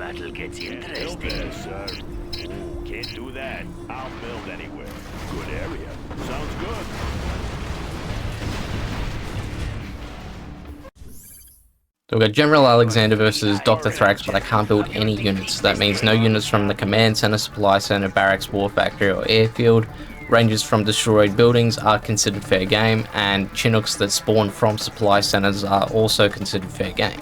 battle gets Still interesting. there, sir. Ooh, can't do that. I'll build anywhere. Good area. Sounds good. So we've got General Alexander versus Dr Thrax, but I can't build any units. That means no units from the command center, supply center, barracks, war factory, or airfield. Ranges from destroyed buildings are considered fair game, and Chinooks that spawn from supply centers are also considered fair game.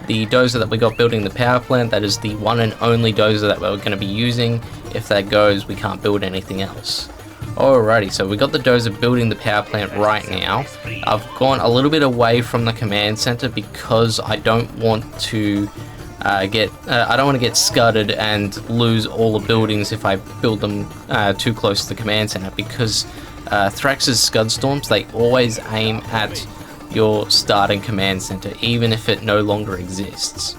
The dozer that we got building the power plant, that is the one and only dozer that we're going to be using. If that goes, we can't build anything else. Alrighty, so we got the dozer building the power plant right now. I've gone a little bit away from the command center because I don't want to get scudded and lose all the buildings if I build them too close to the command center, because Thrax's Scud Storms, they always aim at your starting command center even if it no longer exists.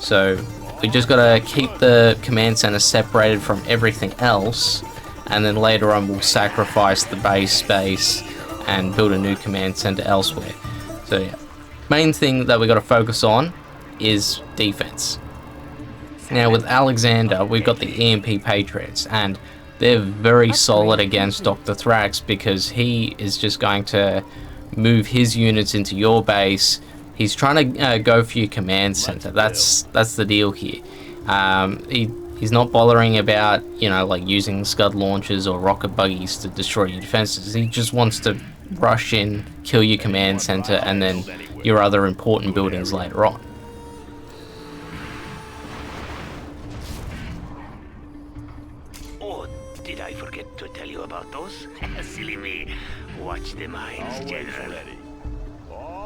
So we just gotta keep the command center separated from everything else, and then later on we'll sacrifice the base space and build a new command center elsewhere. So yeah, main thing that we got to focus on is defense. Now with Alexander, we've got the EMP Patriots, and they're very solid against Dr Thrax because he is just going to move his units into your base. He's trying to go for your command center. That's the deal here. He's not bothering about, you know, like using scud launchers or rocket buggies to destroy your defenses. He just wants to rush in, kill your command center, and then your other important buildings later on. Oh, did I forget to tell you about those? Silly me. Watch the mines, Always General. ready.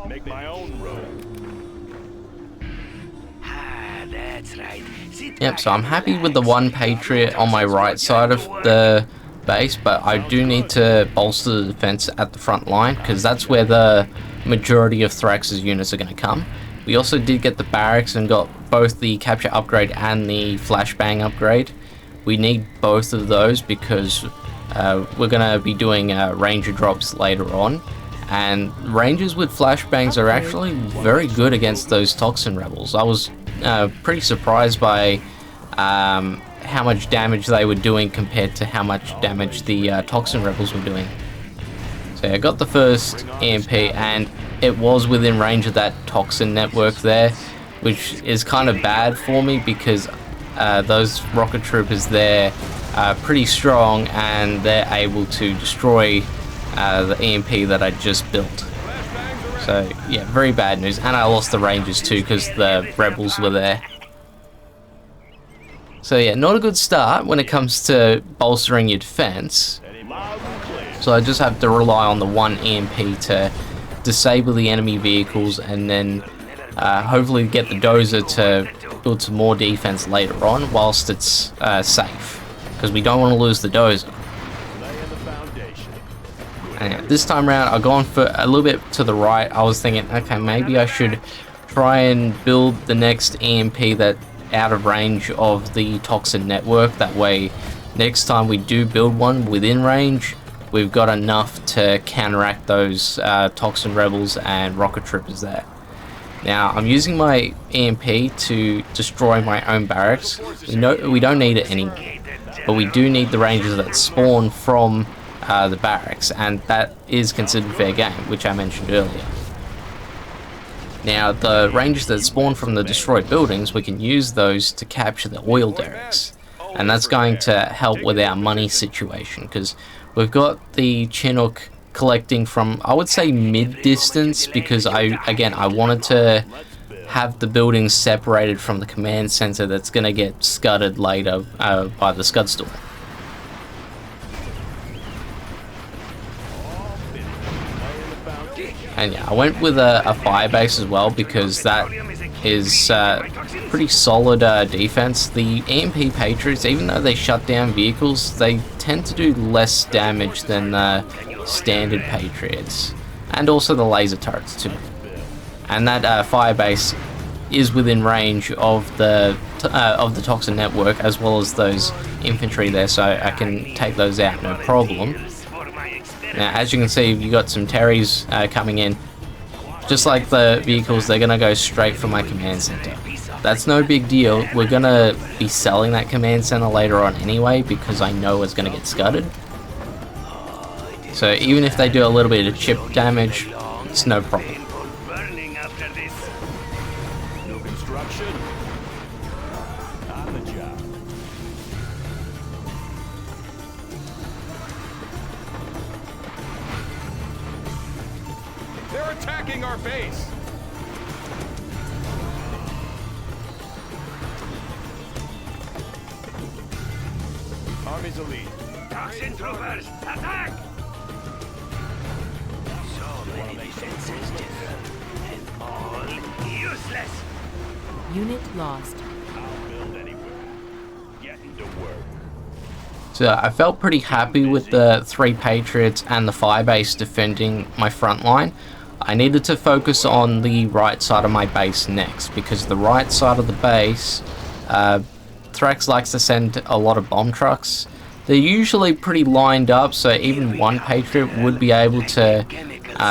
Make my own road. Ah, that's right. Yep, so I'm happy with the one Patriot on my right side of the base, but I do need to bolster the defense at the front line because that's where the majority of Thrax's units are going to come. We also did get the barracks and got both the capture upgrade and the flashbang upgrade. We need both of those because we're going to be doing ranger drops later on, and rangers with flashbangs are actually very good against those Toxin rebels. I was pretty surprised by how much damage they were doing compared to how much damage the Toxin rebels were doing. So I got the first EMP, and it was within range of that Toxin network there, which is kind of bad for me because those rocket troopers there are pretty strong and they're able to destroy the EMP that I just built. So yeah, very bad news, and I lost the rangers too because the rebels were there. So yeah, not a good start when it comes to bolstering your defense. So I just have to rely on the one EMP to disable the enemy vehicles, and then hopefully get the dozer to build some more defense later on whilst it's safe, because we don't want to lose the dozer. And this time around, I've gone for a little bit to the right. I was thinking, okay, maybe I should try and build the next EMP that out of range of the Toxin network. That way, next time we do build one within range, we've got enough to counteract those Toxin rebels and rocket troopers there. Now, I'm using my EMP to destroy my own barracks. We don't need it anymore, but we do need the rangers that spawn from the barracks, and that is considered fair game, which I mentioned earlier. Now, the rangers that spawn from the destroyed buildings, we can use those to capture the oil derricks, and that's going to help with our money situation, because we've got the Chinook collecting from, I would say, mid-distance, because I wanted to have the buildings separated from the command center that's going to get scudded later by the Scud Storm. And yeah, I went with a fire base as well because that is pretty solid defense. The EMP Patriots, even though they shut down vehicles, they tend to do less damage than the standard Patriots, and also the laser turrets too. And that fire base is within range of the Toxin network, as well as those infantry there, so I can take those out no problem. Now, as you can see, you got some Terries coming in. Just like the vehicles, they're going to go straight for my command center. that's no big deal. We're gonna be selling that command center later on anyway because I know it's gonna get scudded. So even if they do a little bit of chip damage, it's no problem. Burning after this. New construction. On the job. They're attacking our base. Army's elite. Toxin troopers, attack! So many defenses, General, and all useless. Unit lost. I'll build anywhere. Getting to work. So I felt pretty happy with the 3 Patriots and the Firebase defending my front line. I needed to focus on the right side of my base next, because the right side of the base, Thrax likes to send a lot of bomb trucks. They're usually pretty lined up, so even one Patriot would be able to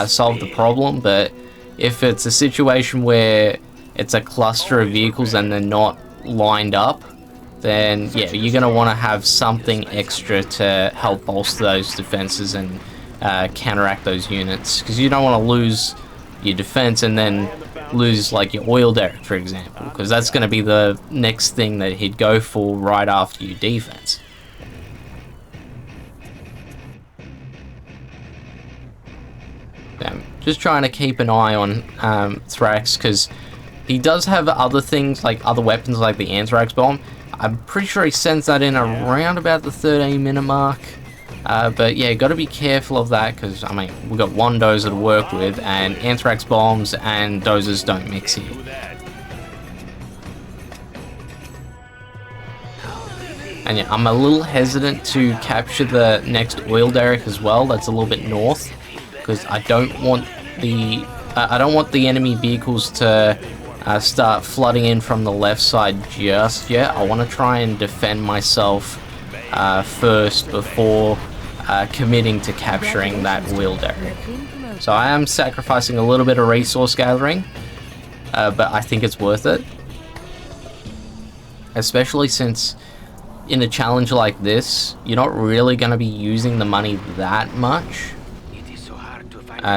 solve the problem, but if it's a situation where it's a cluster of vehicles and they're not lined up, then yeah, you're going to want to have something extra to help bolster those defenses and counteract those units, because you don't want to lose your defense and then lose like your oil derrick, for example, because that's going to be the next thing that he'd go for right after your defense. I'm just trying to keep an eye on Thrax, because he does have other things, like other weapons like the anthrax bomb. I'm pretty sure he sends that in around about the 13-minute mark. But yeah, got to be careful of that, because I mean, we've got one dozer to work with, and anthrax bombs and dozers don't mix here. And yeah, I'm a little hesitant to capture the next oil derrick as well. That's a little bit north, because I don't want the enemy vehicles to start flooding in from the left side just yet. I want to try and defend myself first before committing to capturing that oil derrick. So I am sacrificing a little bit of resource gathering, but I think it's worth it, especially since in a challenge like this, you're not really going to be using the money that much,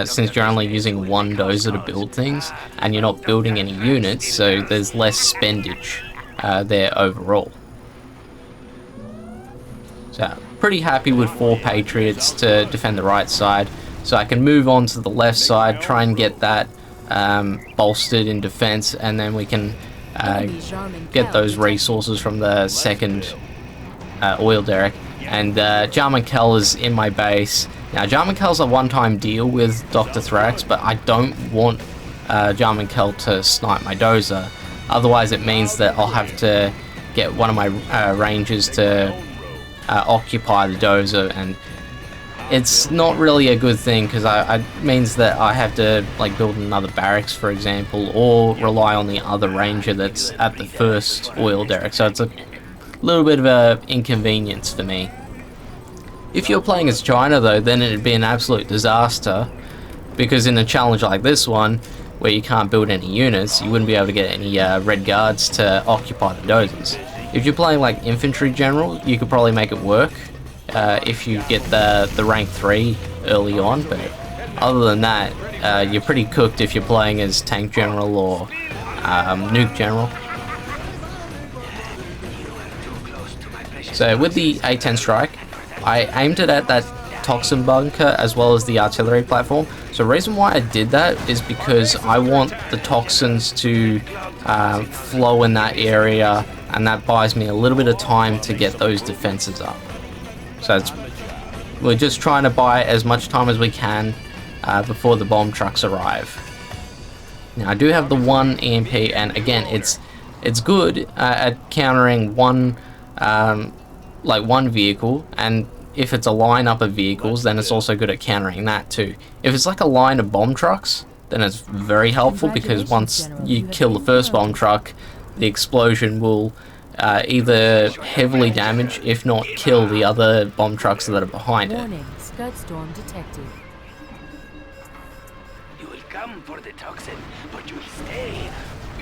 since you're only using one dozer to build things, and you're not building any units, so there's less spendage there overall. So, pretty happy with 4 Patriots to defend the right side, so I can move on to the left side, try and get that bolstered in defense, and then we can get those resources from the second oil derrick. And Jarman Kell is in my base. Now, Jarman Kell's a one-time deal with Dr Thrax, but I don't want Jarman Kell to snipe my dozer. Otherwise, it means that I'll have to get one of my rangers to occupy the dozer, and it's not really a good thing, because it means that I have to like build another barracks, for example, or rely on the other ranger that's at the first oil derrick. So it's a little bit of an inconvenience for me. If you're playing as China though, then it'd be an absolute disaster, because in a challenge like this one, where you can't build any units, you wouldn't be able to get any red guards to occupy the dozers. If you're playing like infantry general, you could probably make it work if you get the rank 3 early on, but other than that, you're pretty cooked if you're playing as tank general or nuke general. So with the A-10 strike, I aimed it at that Toxin bunker as well as the artillery platform. So the reason why I did that is because I want the toxins to flow in that area, and that buys me a little bit of time to get those defenses up. So we're just trying to buy as much time as we can before the bomb trucks arrive. Now I do have the one EMP, and again, it's good at countering one vehicle, and if it's a lineup of vehicles, then it's also good at countering that too. If it's like a line of bomb trucks, then it's very helpful, because once you kill the first bomb truck, the explosion will either heavily damage, if not kill, the other bomb trucks that are behind it. Warning, Scud storm detected. You will come for the toxin, but you'll stay.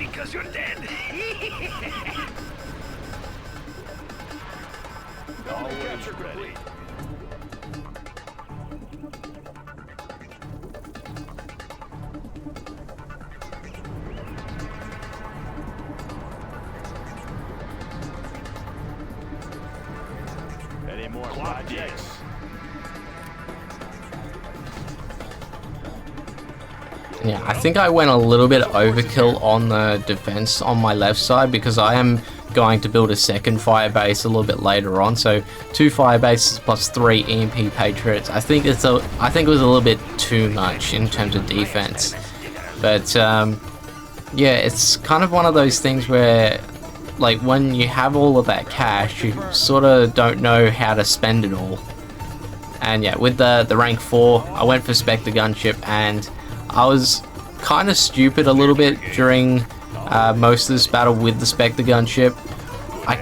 because you're dead. Always ready. Any more projects? Yeah, I think I went a little bit overkill on the defense on my left side because I am going to build a second fire base a little bit later on. So 2 fire bases plus 3 EMP Patriots. I think it was a little bit too much in terms of defense. But yeah, it's kind of one of those things where, like, when you have all of that cash, you sort of don't know how to spend it all. And yeah, with the rank 4, I went for Spectre Gunship, and I was kind of stupid a little bit during most of this battle with the Spectre Gunship. I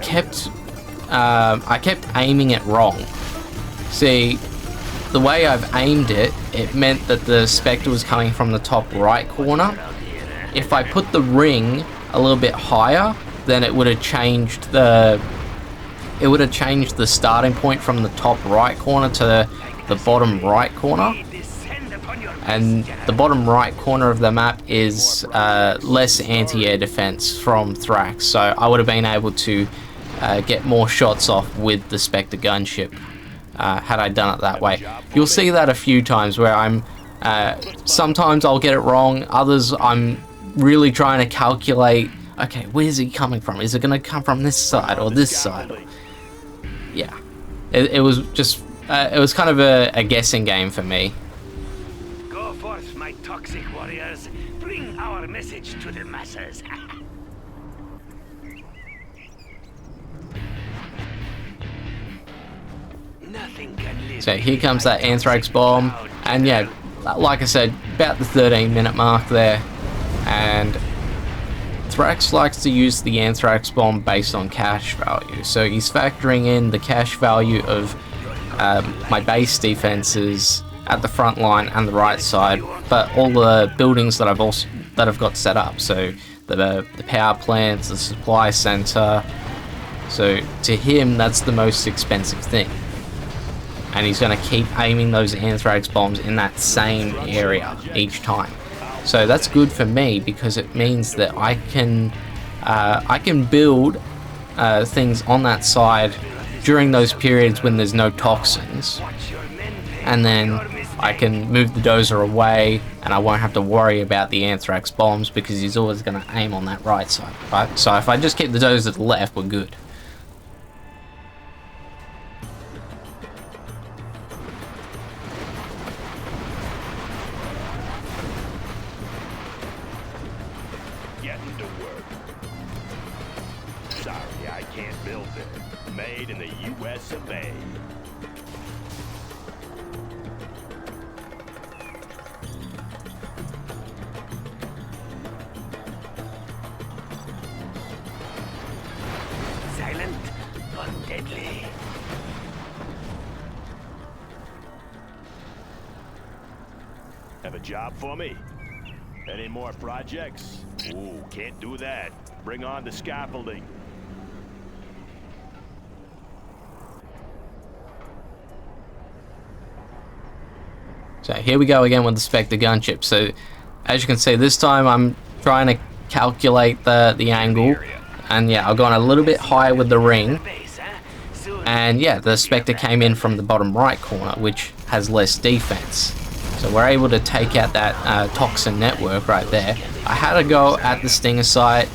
kept aiming it wrong. See, the way I've aimed it, it meant that the Spectre was coming from the top right corner. If I put the ring a little bit higher, then it would have changed the starting point from the top right corner to the bottom right corner. And the bottom right corner of the map is less anti-air defense from Thrax, so I would have been able to get more shots off with the Spectre Gunship had I done it that way. You'll see that a few times where I'm sometimes I'll get it wrong, others I'm really trying to calculate, okay, where's he coming from? Is it going to come from this side or this side? Yeah, it was just it was kind of a guessing game for me. Go forth, my toxic warriors. Bring our message to the masses. Nothing can live. So here comes that anthrax bomb, and yeah, like I said, about the 13-minute mark there, and Thrax likes to use the anthrax bomb based on cash value. So he's factoring in the cash value of my base defenses at the front line and the right side, but all the buildings that I've got set up. So the power plants, the supply center. So to him, that's the most expensive thing, and he's going to keep aiming those anthrax bombs in that same area each time. So that's good for me because it means that I can build things on that side during those periods when there's no toxins, and then I can move the dozer away and I won't have to worry about the anthrax bombs because he's always going to aim on that right side, right? So if I just keep the dozer to the left, we're good. Getting to work. Sorry, I can't build it. Made in the US of A. Silent but deadly. Have a job for me? Any more projects? Ooh, can't do that. Bring on the scaffolding. So here we go again with the Spectre Gunship. So as you can see, this time I'm trying to calculate the angle, and yeah, I've gone a little bit higher with the ring, and yeah, the Spectre came in from the bottom right corner, which has less defense. So we're able to take out that Toxin network right there. I had a go at the Stinger site.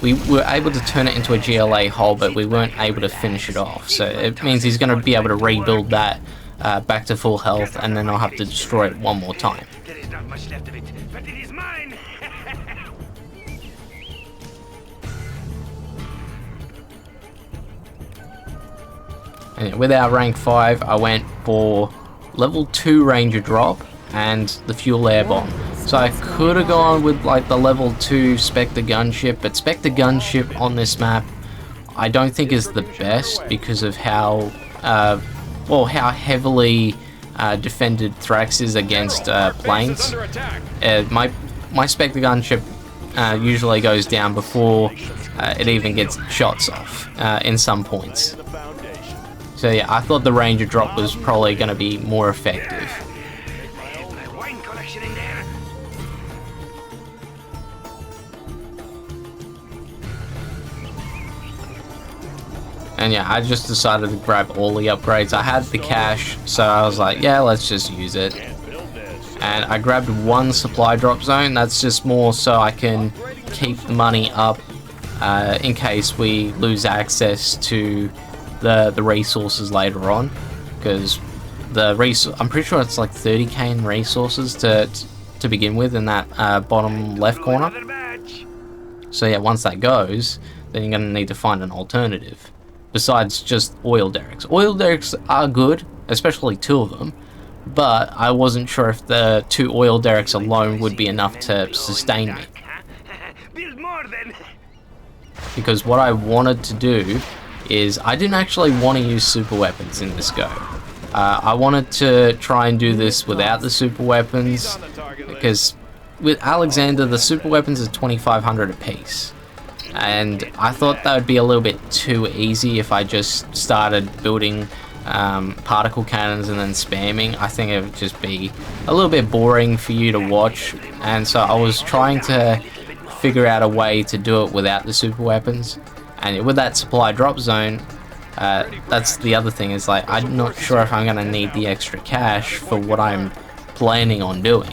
We were able to turn it into a GLA hull, but we weren't able to finish it off. So it means he's going to be able to rebuild that back to full health, and then I'll have to destroy it one more time. There is not much left of it, but it is mine. And with our rank 5, I went for level 2 Ranger drop and the fuel air bomb. So I could have gone with like the level 2 Spectre Gunship, but Spectre Gunship on this map I don't think is the best because of how how heavily defended Thrax is against planes. My Spectre Gunship usually goes down before it even gets shots off in some points. So yeah, I thought the Ranger drop was probably going to be more effective. My wine collection in there. And yeah, I just decided to grab all the upgrades. I had the cash, so I was like, yeah, let's just use it. And I grabbed one supply drop zone. That's just more so I can keep the money up in case we lose access to the resources later on. Because I'm pretty sure it's like 30k in resources to begin with in that bottom left corner. Another batch. So yeah, once that goes, then you're going to need to find an alternative. Besides just oil derricks. Oil derricks are good, especially 2 of them, but I wasn't sure if the 2 oil derricks alone would be enough to sustain me. Build more then. Because what I wanted to do is, I didn't actually want to use super weapons in this go. I wanted to try and do this without the super weapons, because with Alexander, the super weapons are 2,500 apiece. And I thought that would be a little bit too easy if I just started building particle cannons and then spamming. I think it would just be a little bit boring for you to watch, and so I was trying to figure out a way to do it without the super weapons. And with that supply drop zone, that's the other thing, is like, I'm not sure if I'm going to need the extra cash for what I'm planning on doing.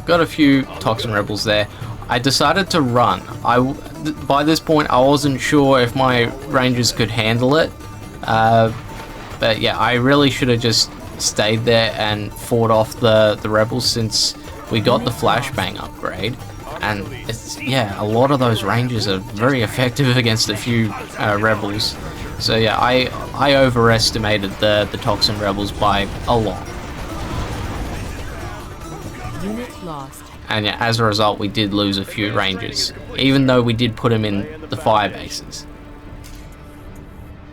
Got a few Toxin Rebels there. I decided to run. By this point, I wasn't sure if my Rangers could handle it. But yeah, I really should have just stayed there and fought off the Rebels, since we got the flashbang upgrade. And yeah, a lot of those Rangers are very effective against a few Rebels. So yeah, I overestimated the Toxin Rebels by a lot. Unit lost. And yeah, as a result, we did lose a few Rangers, even though we did put them in the fire bases.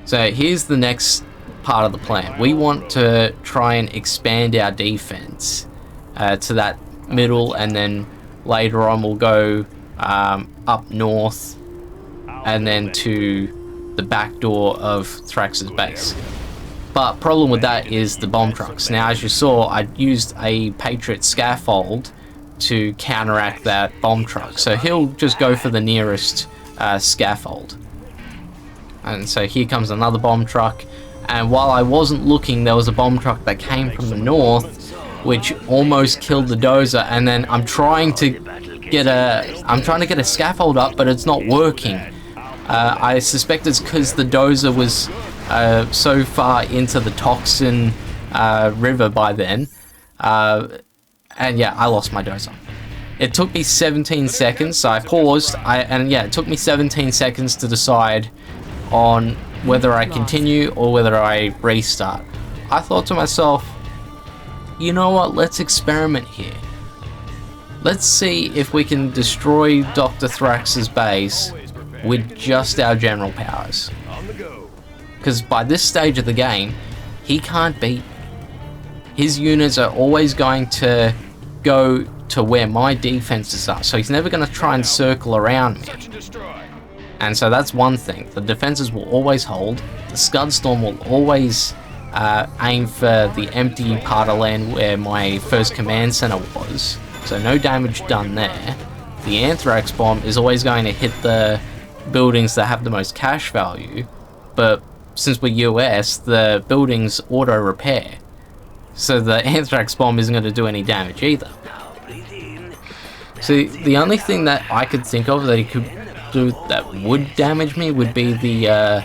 So here's the next part of the plan. We want to try and expand our defense to that middle, and then later on we'll go up north and then to the back door of Thrax's base. But problem with that is the bomb trucks. Now, as you saw, I used a Patriot scaffold to counteract that bomb truck. So he'll just go for the nearest scaffold. And so here comes another bomb truck. And while I wasn't looking, there was a bomb truck that came from the north, which almost killed the dozer. And then I'm trying to get a scaffold up, but it's not working. I suspect it's because the dozer was so far into the Toxin river by then. And yeah, I lost my dozer. It took me 17 seconds, so I paused, and yeah, it took me 17 seconds to decide on whether I continue or whether I restart. I thought to myself, you know what, let's experiment here. Let's see if we can destroy Dr. Thrax's base with just our general powers. Because by this stage of the game, he can't beat me. His units are always going to go to where my defenses are, so he's never going to try and circle around me. And so that's one thing. The defenses will always hold. The Scud Storm will always aim for the empty part of land where my first command center was, so no damage done there. The Anthrax Bomb is always going to hit the buildings that have the most cash value, but since we're US, the buildings auto repair, so the Anthrax Bomb isn't going to do any damage either. So the only thing that I could think of that he could do that would damage me would be the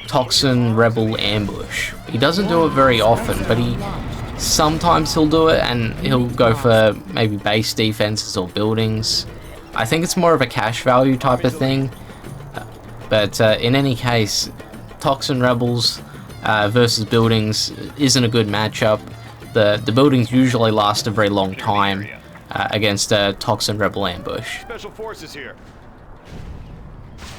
Toxin Rebel Ambush. He doesn't do it very often, but sometimes he'll do it, and he'll go for maybe base defenses or buildings. I think it's more of a cash value type of thing, but in any case, Toxin Rebels versus buildings isn't a good matchup. The buildings usually last a very long time against a Toxin Rebel ambush. Special forces here.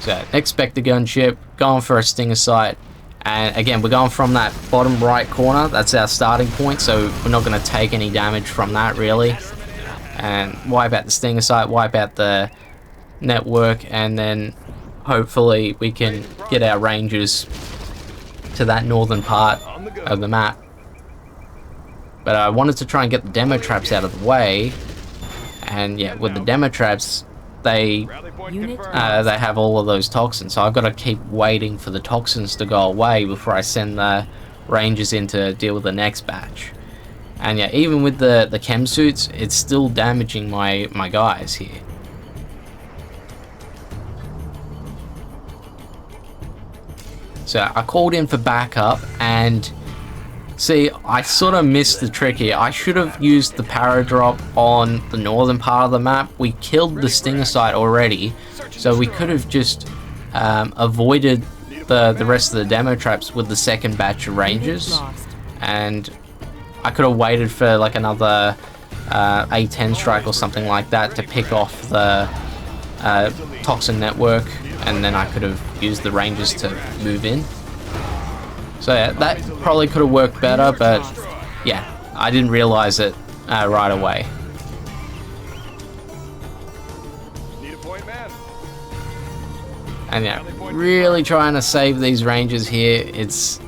So expect the gunship, going for a stinger sight, and again we're going from that bottom right corner. That's our starting point, so we're not going to take any damage from that really. And wipe out the stinger sight, wipe out the network, and then hopefully we can get our rangers to that northern part of the map. But I wanted to try and get the demo traps out of the way, and yeah, with the demo traps, they have all of those toxins, so I've got to keep waiting for the toxins to go away before I send the rangers in to deal with the next batch. And yeah, even with the chem suits, it's still damaging my guys here. So I called in for backup, and see, I sort of missed the trick here. I should have used the paradrop on the northern part of the map. We killed the stinger site already, so we could have just avoided the rest of the demo traps with the second batch of rangers, and I could have waited for like another A10 strike or something like that to pick off the Toxin network, and then I could have used the rangers to move in. So yeah, that probably could have worked better, but yeah, I didn't realize it right away. And yeah, really trying to save these rangers here. It's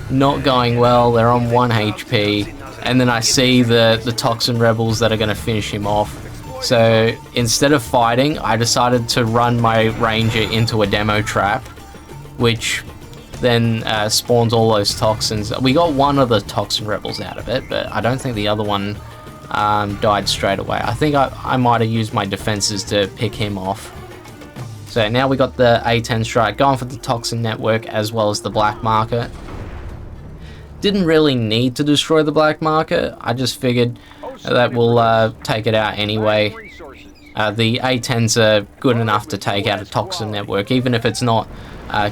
not going well. They're on 1 HP, and then I see the Toxin rebels that are going to finish him off. So instead of fighting, I decided to run my ranger into a demo trap, which then spawns all those toxins. We got one of the Toxin rebels out of it, but I don't think the other one died straight away. I think I might have used my defenses to pick him off. So now we got the A10 strike going for the Toxin network as well as the black market. Didn't really need to destroy the black market. I just figured that we'll take it out anyway. The A10s are good enough to take out a Toxin network, even if it's not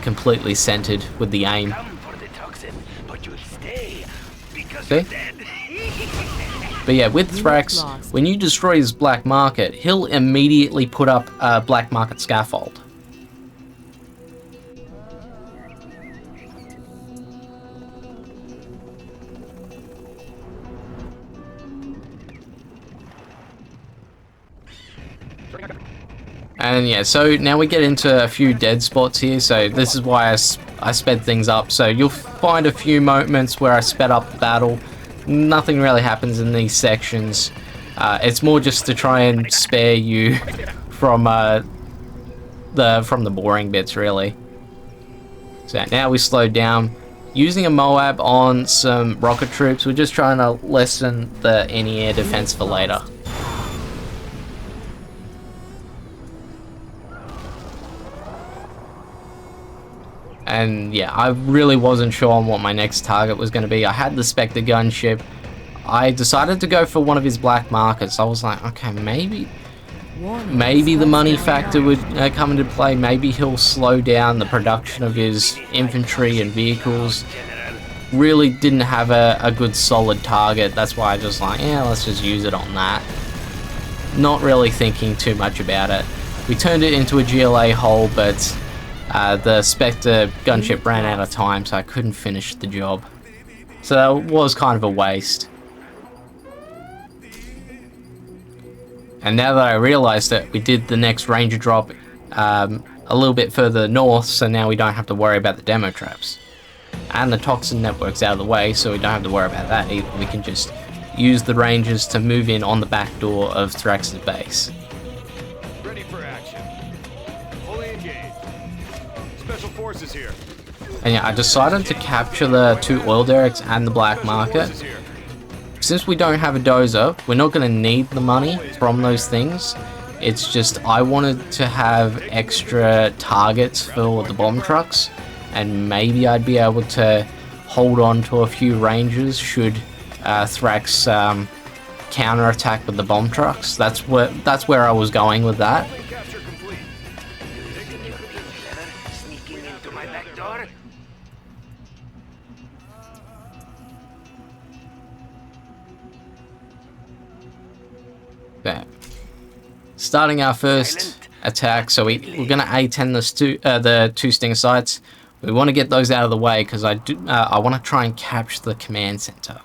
completely centered with the aim. See? But yeah, with Thrax, when you destroy his black market, he'll immediately put up a black market scaffold. And yeah, so now we get into a few dead spots here, so this is why I sped things up. So you'll find a few moments where I sped up the battle. Nothing really happens in these sections. It's more just to try and spare you from the boring bits, really. So now we slowed down. Using a Moab on some rocket troops, we're just trying to lessen the anti-air defense for later. And yeah, I really wasn't sure on what my next target was going to be. I had the Spectre gunship. I decided to go for one of his black markets. I was like, okay, maybe the money factor would come into play. Maybe he'll slow down the production of his infantry and vehicles. Really didn't have a good solid target. That's why I just like, yeah, let's just use it on that. Not really thinking too much about it. We turned it into a GLA hole, but the Spectre gunship ran out of time, so I couldn't finish the job. So that was kind of a waste. And now that I realized that we did the next ranger drop a little bit further north, so now we don't have to worry about the demo traps. And the Toxin network's out of the way, so we don't have to worry about that either. We can just use the rangers to move in on the back door of Thrax's base. Ready for action. Fully engaged. Special forces here. And yeah, I decided to capture the 2 oil derricks and the black market. Since we don't have a dozer, we're not going to need the money from those things. It's just I wanted to have extra targets for the bomb trucks, and maybe I'd be able to hold on to a few rangers should Thrax counterattack with the bomb trucks. That's where I was going with that. Starting our first attack. So we're going to A10 the two stinger sites. We want to get those out of the way because I want to try and capture the command center.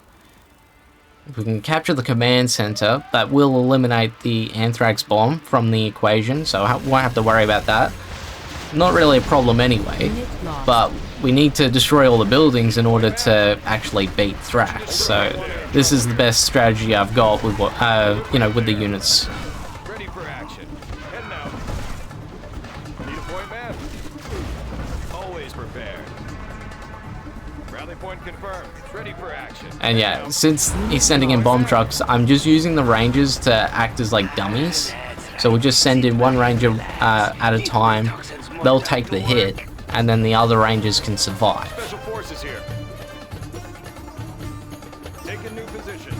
If we can capture the command center, that will eliminate the anthrax bomb from the equation, so I won't have to worry about that. Not really a problem anyway, but we need to destroy all the buildings in order to actually beat Thrax. So this is the best strategy I've got with what you know, with the units. Ready for action. Heading out. Need a point, man? Always prepared. Rally point confirmed. Ready for action. And yeah, since he's sending in bomb trucks, I'm just using the rangers to act as like dummies. So we'll just send in one ranger at a time. They'll take the hit, and then the other rangers can survive. Special forces here. Take a new position.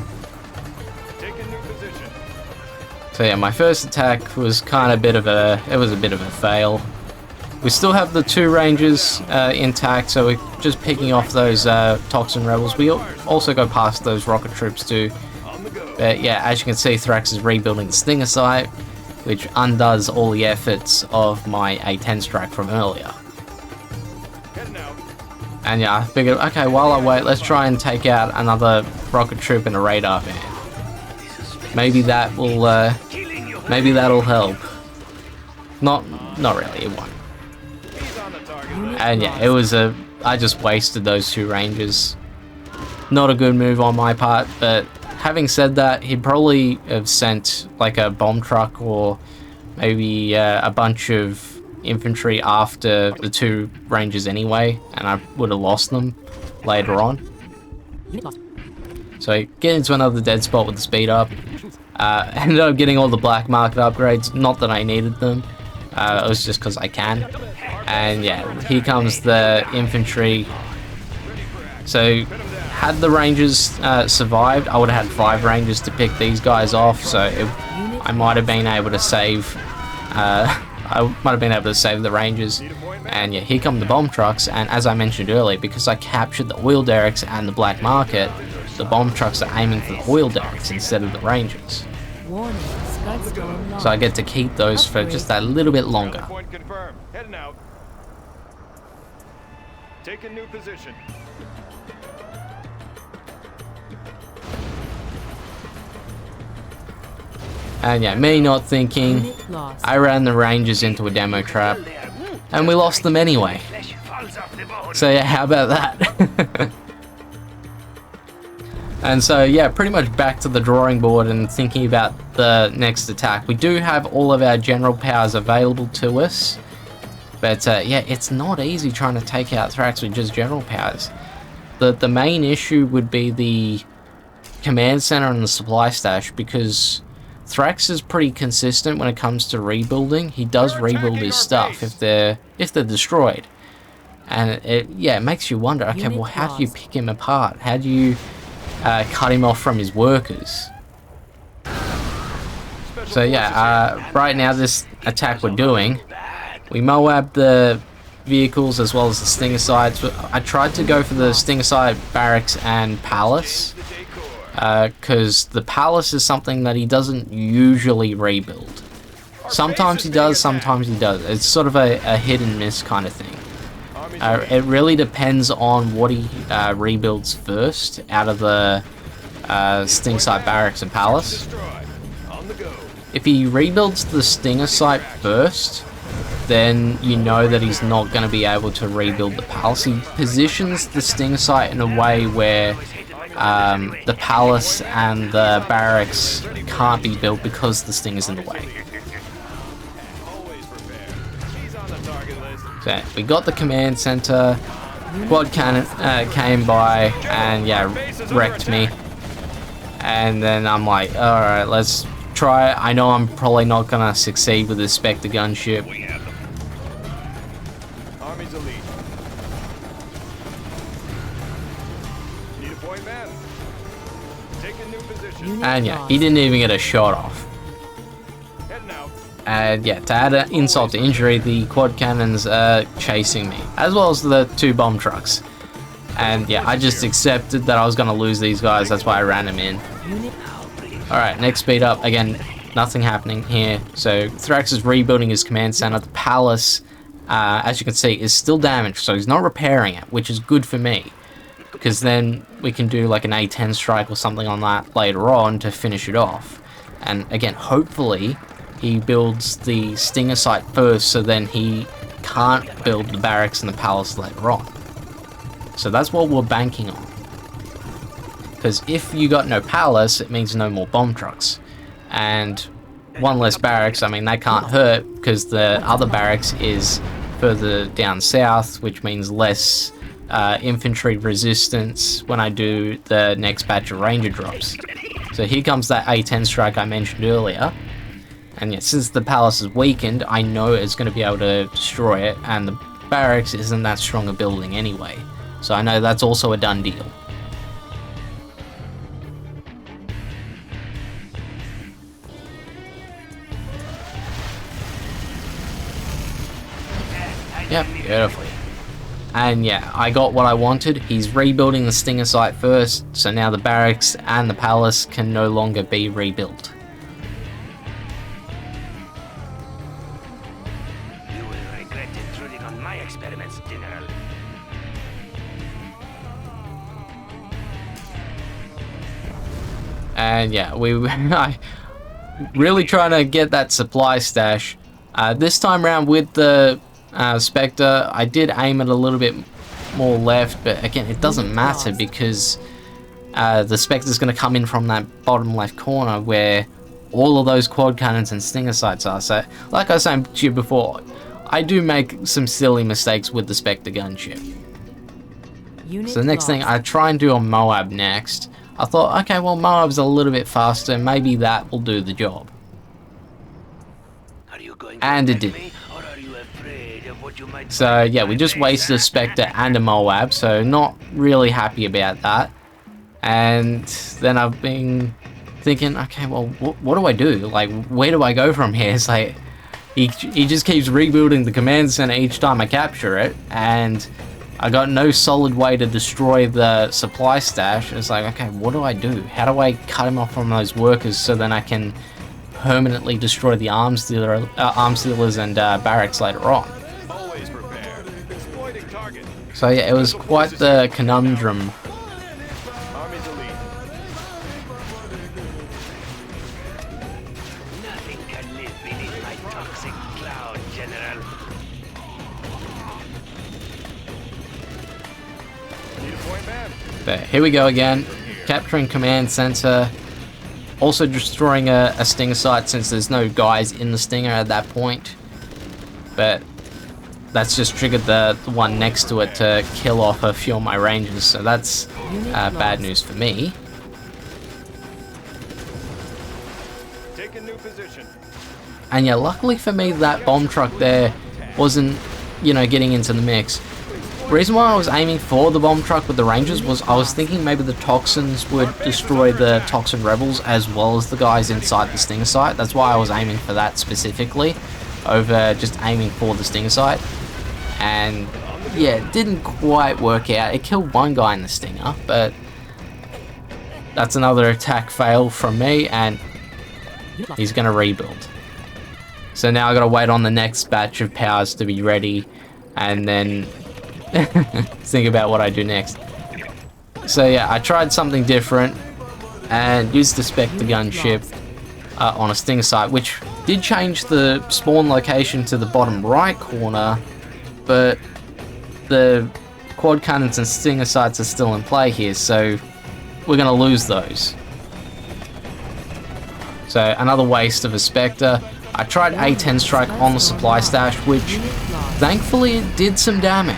Take a new position. So yeah, my first attack was kind of a bit of a fail. We still have the two rangers intact, so we're just picking off those Toxin rebels. We also go past those rocket troops too. But yeah, as you can see, Thrax is rebuilding the stinger site, which undoes all the efforts of my A10 strike from earlier. And yeah, I figured, okay, while I wait, let's try and take out another rocket troop and a radar van. Maybe that will, maybe that'll help. Not really, it won't. And yeah, I just wasted those two rangers. Not a good move on my part, but having said that, he'd probably have sent like a bomb truck or maybe a bunch of infantry after the two rangers anyway, and I would have lost them later on. So get into another dead spot with the speed up. Ended up getting all the black market upgrades, not that I needed them. It was just because I can. And yeah, here comes the infantry. So had the rangers survived, I would have had 5 rangers to pick these guys off, so I might have been able to save the rangers. And yeah, here come the bomb trucks, and as I mentioned earlier, because I captured the oil derricks and the black market, the bomb trucks are aiming for the oil derricks instead of the rangers. So I get to keep those for just a little bit longer. Point confirmed. Heading out. Take a new position. And yeah, me not thinking, I ran the rangers into a demo trap, and we lost them anyway. So yeah, how about that? And so yeah, pretty much back to the drawing board and thinking about the next attack. We do have all of our general powers available to us, but yeah, it's not easy trying to take out Thrax with just general powers. The main issue would be the command center and the supply stash, because Thrax is pretty consistent when it comes to rebuilding. He does rebuild his stuff if they're destroyed, and it makes you wonder. Okay, well, how do you pick him apart? How do you cut him off from his workers? So yeah, right now this attack we're doing, we Moab the vehicles as well as the stinger sites. I tried to go for the stinger site barracks and palace, because the palace is something that he doesn't usually rebuild. Sometimes he does, sometimes he does. It's sort of a hit and miss kind of thing. It really depends on what he rebuilds first out of the stinger site barracks and palace. If he rebuilds the stinger site first, then you know that he's not going to be able to rebuild the palace. He positions the stinger site in a way where the palace and the barracks can't be built because the stinger's in the way. So we got the command center, quad cannon came by and yeah, wrecked me. And then I'm like, alright, let's try it. I know I'm probably not gonna succeed with this Spectre gunship. Army's elite. Need a point, man. Take a new position. And yeah, he didn't even get a shot off. Heading out. And yeah, to add an insult to injury, the quad cannons are chasing me, as well as the 2 bomb trucks. And yeah, I just accepted that I was going to lose these guys, that's why I ran them in. Alright, next speed up. Again, nothing happening here. So Thrax is rebuilding his command center. The palace, as you can see, is still damaged, so he's not repairing it, which is good for me, because then we can do like an A10 strike or something on that later on to finish it off. And again, hopefully he builds the Stinger site first, so then he can't build the barracks and the palace later on. So that's what we're banking on. Because if you got no palace, it means no more bomb trucks. And one less barracks, I mean, that can't hurt, because the other barracks is further down south, which means less infantry resistance when I do the next batch of ranger drops. So here comes that A10 strike I mentioned earlier. And yeah, since the palace is weakened, I know it's going to be able to destroy it, and the barracks isn't that strong a building anyway. So I know that's also a done deal. Yep, beautifully. And yeah, I got what I wanted. He's rebuilding the Stinger site first, so now the barracks and the palace can no longer be rebuilt. You will regret intruding on my experiments, General. And yeah, I really trying to get that supply stash. This time around with the Spectre, I did aim it a little bit more left, but again, it doesn't matter because the Spectre's going to come in from that bottom left corner where all of those quad cannons and Stinger sites are. So, like I was saying to you before, I do make some silly mistakes with the Spectre gunship. So the next thing, I try and do a Moab next. I thought, okay, well, Moab's a little bit faster, maybe that will do the job. Are you going to And it attack did. me, or are you afraid of what you might So find yeah, in we my just base, wasted a Spectre and a Moab, so not really happy about that. And then I've been thinking, okay, well, what do I do? Like, where do I go from here? It's like, he just keeps rebuilding the command center each time I capture it, and I got no solid way to destroy the supply stash. It's like, okay, what do I do? How do I cut him off from those workers so then I can permanently destroy the arms dealers and barracks later on? Always prepared. Exploiting target. So yeah, it was quite the conundrum. Army's elite. Nothing can live beneath my toxic cloud, General. Need a point man. But here we go again, capturing command center, also destroying a Stinger site since there's no guys in the Stinger at that point. But that's just triggered the one next to it to kill off a few of my rangers, so that's bad news for me. Take a new position. And yeah, luckily for me, that bomb truck there wasn't, you know, getting into the mix. The reason why I was aiming for the bomb truck with the Rangers was I was thinking maybe the Toxins would destroy the Toxin Rebels as well as the guys inside the Stinger site. That's why I was aiming for that specifically, over just aiming for the Stinger site. And yeah, it didn't quite work out. It killed one guy in the Stinger, but that's another attack fail from me, and he's going to rebuild. So now I got to wait on the next batch of powers to be ready, and then think about what I do next. So yeah, I tried something different and used the Spectre gunship on a Stinger site, which did change the spawn location to the bottom right corner, but the quad cannons and Stinger sites are still in play here, so we're going to lose those. So another waste of a Spectre. I tried A10 strike on the supply stash, which thankfully it did some damage.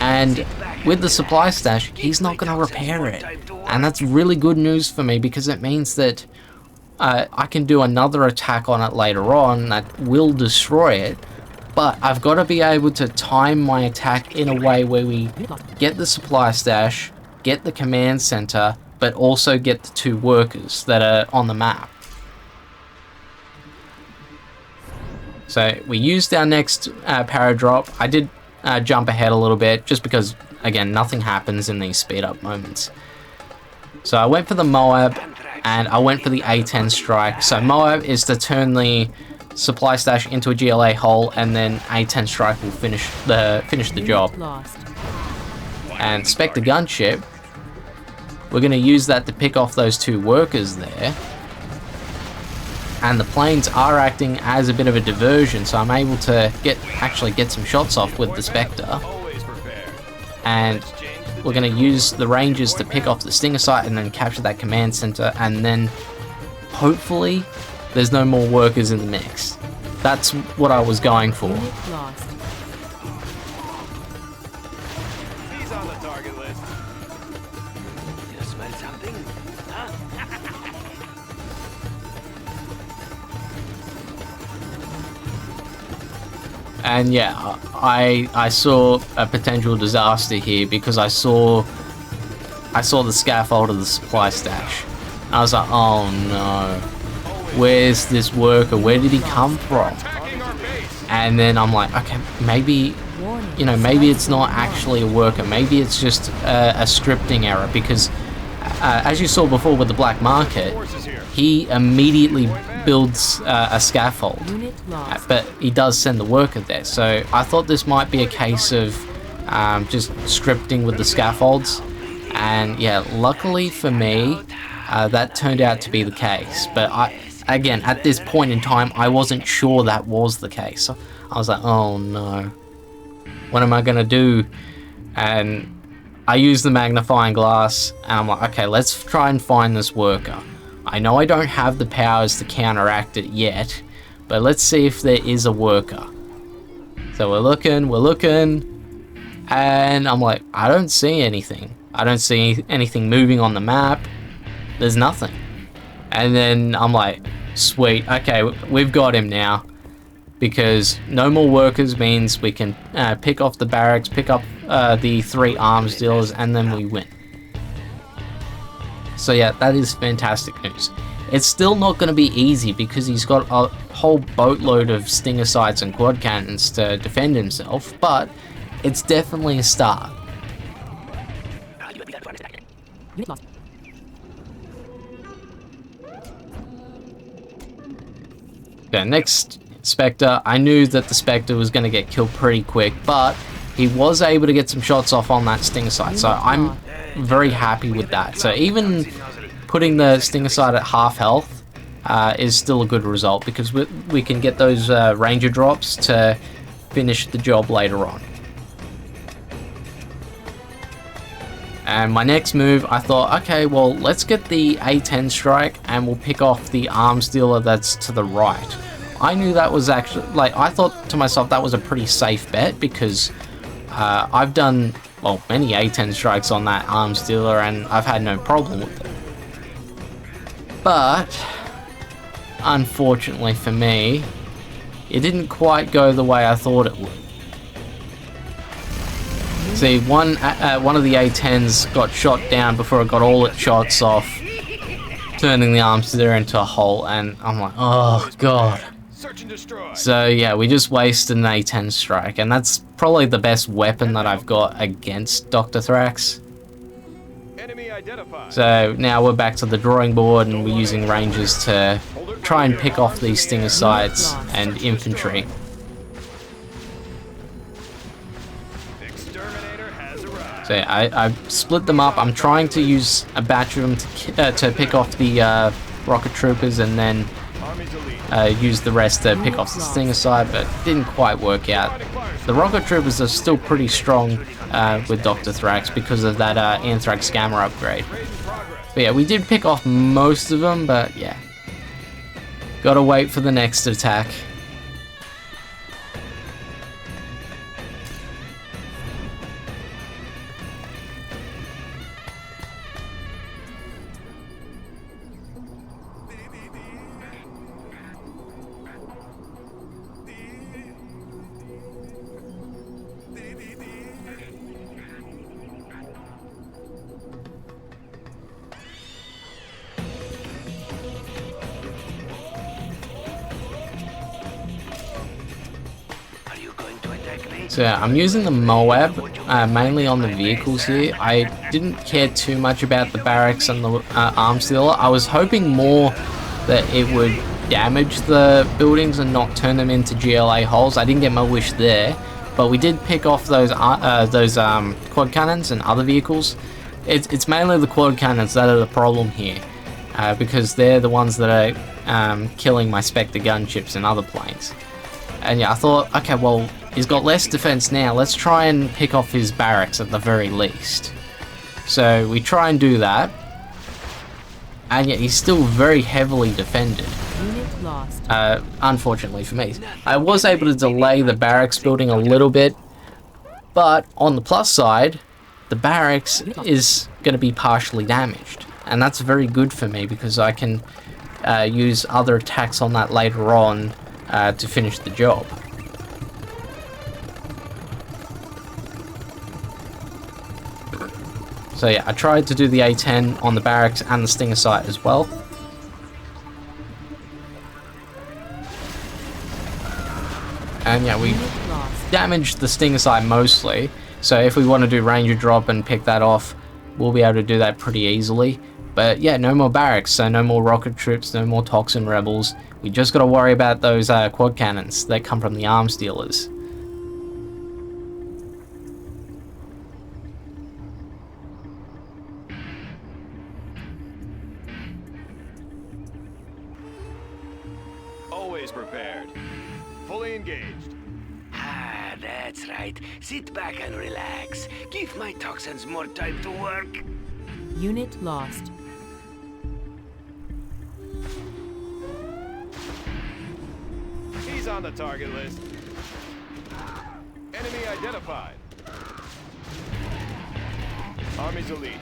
And with the supply stash, he's not going to repair it. And that's really good news for me because it means that I can do another attack on it later on that will destroy it. But I've got to be able to time my attack in a way where we get the supply stash, get the command center, but also get the two workers that are on the map. So we used our next paradrop. I did jump ahead a little bit just because, again, nothing happens in these speed up moments. So I went for the Moab, and I went for the A10 strike. So Moab is to turn the supply stash into a GLA hole, and then A10 strike will finish the job. Lost. And Spectre gunship, we're going to use that to pick off those 2 workers there. And the planes are acting as a bit of a diversion, so I'm able to actually get some shots off with the Spectre. And we're going to use the Rangers to pick off the Stinger site and then capture that command center, and then hopefully there's no more workers in the mix. That's what I was going for. Unit lost. He's on the target list. You smell something? Huh? And yeah, I saw a potential disaster here because I saw the scaffold of the supply stash. I was like, oh no, where's this worker? Where did he come from? Attacking our base. And then I'm like, okay, maybe, you know, maybe it's not actually a worker. Maybe it's just a scripting error, because as you saw before with the black market, Forces here. he immediately builds a scaffold, Unit lost. but he does send the worker there. So I thought this might be a case of just scripting with the scaffolds, and yeah, luckily for me, that turned out to be the case. But again, at this point in time, I wasn't sure that was the case. So I was like, oh no, what am I gonna do? And I used the magnifying glass, and I'm like, okay, let's try and find this worker. I know I don't have the powers to counteract it yet, but let's see if there is a worker. So we're looking, and I'm like, I don't see anything. I don't see anything moving on the map. There's nothing. And then I'm like, sweet, okay, we've got him now. Because no more workers means we can pick off the barracks, pick up the 3 arms dealers, and then we win. So yeah, that is fantastic news. It's still not going to be easy because he's got a whole boatload of stinger sights and quad cannons to defend himself, but it's definitely a start. Unit lost. Okay, next Spectre. I knew that the Spectre was going to get killed pretty quick, but he was able to get some shots off on that stinger sight, so I'm very happy with that. So even putting the stinger sight at half health is still a good result, because we can get those ranger drops to finish the job later on. And my next move, I thought, okay, well, let's get the A10 strike and we'll pick off the arms dealer that's to the right. I knew that was actually, like, I thought to myself that was a pretty safe bet, because I've done, well, many A10 strikes on that arms dealer and I've had no problem with it. But unfortunately for me, it didn't quite go the way I thought it would. See, one of the A10s got shot down before it got all its shots off, turning the arms dealer into a hole, and I'm like, oh god. Search and destroy. So yeah, we just wasted an A10 strike, and that's probably the best weapon that I've got against Dr. Thrax. Enemy identified. So now we're back to the drawing board, and we're using rangers to try and pick off these stinger sights and infantry. Exterminator has arrived. So yeah, I split them up. I'm trying to use a batch of them to pick off the rocket troopers, and then Army's elite. use the rest to pick off the stinger side, but it didn't quite work out. The rocket troopers are still pretty strong with Dr. Thrax because of that Anthrax Gamma upgrade. But yeah, we did pick off most of them, but yeah. Gotta wait for the next attack. So yeah, I'm using the Moab mainly on the vehicles here. I didn't care too much about the barracks and the arms dealer. I was hoping more that it would damage the buildings and not turn them into GLA holes. I didn't get my wish there, but we did pick off those quad cannons and other vehicles. It's mainly the quad cannons that are the problem here, because they're the ones that are killing my Spectre gunships and other planes. And yeah, I thought, okay, well, he's got less defense now. Let's try and pick off his barracks at the very least. So we try and do that, and yet he's still very heavily defended. Unit lost. Unfortunately for me. I was able to delay the barracks building a little bit, but on the plus side, the barracks is going to be partially damaged. And that's very good for me because I can use other attacks on that later on to finish the job. So yeah, I tried to do the A10 on the barracks and the Stinger site as well. And yeah, we damaged the Stinger site mostly. So if we want to do Ranger drop and pick that off, we'll be able to do that pretty easily. But yeah, no more barracks, so no more rocket troops, no more Toxin rebels. We just got to worry about those quad cannons that come from the arms dealers. Always prepared. Fully engaged. Ah, that's right. Sit back and relax. Give my toxins more time to work. Unit lost. He's on the target list. Enemy identified. Army's elite.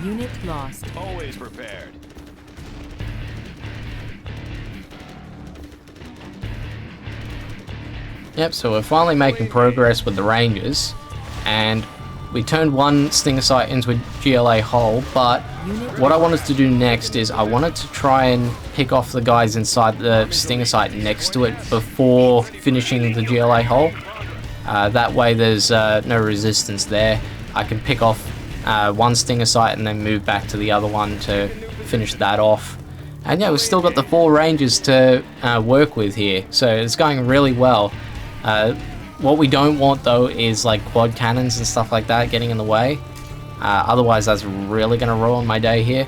Unit lost. Always prepared. Yep, so we're finally making progress with the Rangers, and we turned one Stinger site into a GLA hole, but what I wanted to do next is I wanted to try and pick off the guys inside the Stinger site next to it before finishing the GLA hole. That way there's no resistance there. I can pick off one Stinger site and then move back to the other one to finish that off. And yeah, we've still got the 4 Rangers to work with here, so it's going really well. What we don't want though is like quad cannons and stuff like that getting in the way. Otherwise that's really going to ruin my day here.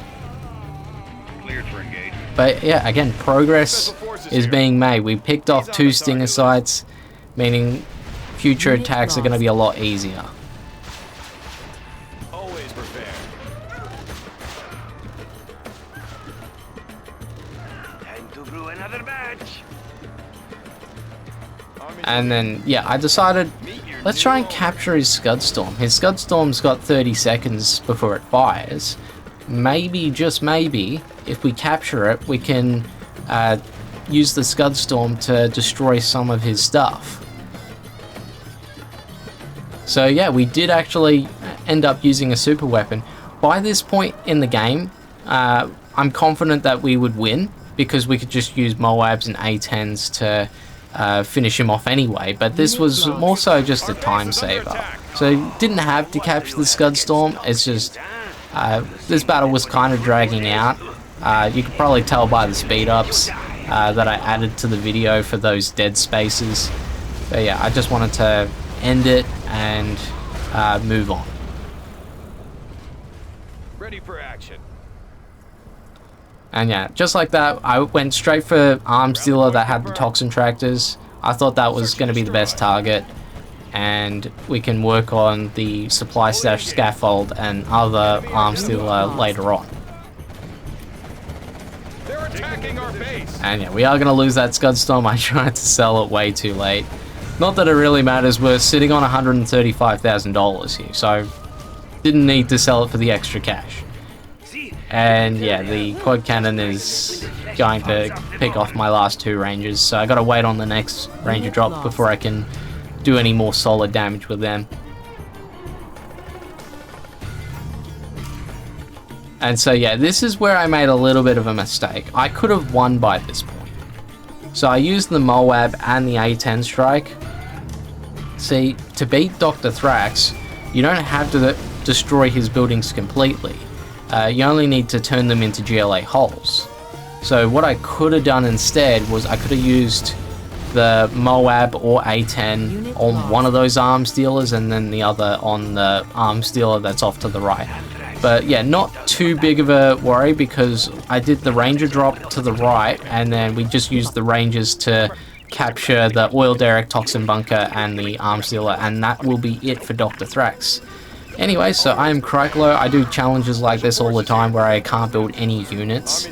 Cleared for engagement. But yeah, again, progress is being made. We picked off 2 Stinger sites, meaning future attacks are going to be a lot easier. Always prepared. Time to brew another batch. And then, yeah, I decided, let's try and capture his Scudstorm. His Scudstorm's got 30 seconds before it fires. Maybe, just maybe, if we capture it, we can use the Scudstorm to destroy some of his stuff. So yeah, we did actually end up using a super weapon. By this point in the game, I'm confident that we would win, because we could just use Moabs and A10s to finish him off anyway, but this was more so just a time saver. So didn't have to capture the Scudstorm, it's just this battle was kind of dragging out. You could probably tell by the speed ups that I added to the video for those dead spaces. But yeah, I just wanted to end it and move on. Ready for action. And yeah, just like that, I went straight for arms dealer that had the Toxin tractors. I thought that was going to be the best target, and we can work on the supply stash scaffold and other arms dealer later on. They're attacking our base. And yeah, we are going to lose that Scudstorm. I tried to sell it way too late. Not that it really matters, we're sitting on $135,000 here, so didn't need to sell it for the extra cash. And yeah, the quad cannon is going to pick off my last 2 Rangers, so I gotta wait on the next Ranger drop before I can do any more solid damage with them. And so yeah, this is where I made a little bit of a mistake. I could have won by this point. So I used the Moab and the A10 strike, See, to beat Dr. Thrax, you don't have to destroy his buildings completely. You only need to turn them into GLA holes. So what I could have done instead was I could have used the Moab or A10 on one of those arms dealers and then the other on the arms dealer that's off to the right. But yeah, not too big of a worry because I did the Ranger drop to the right and then we just used the Rangers to capture the oil derrick, Toxin bunker and the arms dealer, and that will be it for Dr. Thrax. Anyway, so I am Criklo. I do challenges like this all the time where I can't build any units.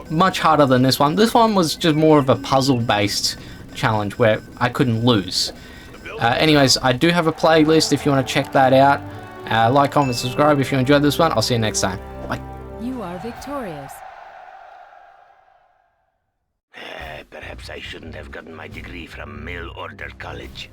Much harder than this one. This one was just more of a puzzle-based challenge where I couldn't lose. Anyways, I do have a playlist if you want to check that out. Like, comment, subscribe if you enjoyed this one. I'll see you next time. Bye. You are victorious. Perhaps I shouldn't have gotten my degree from mail order college.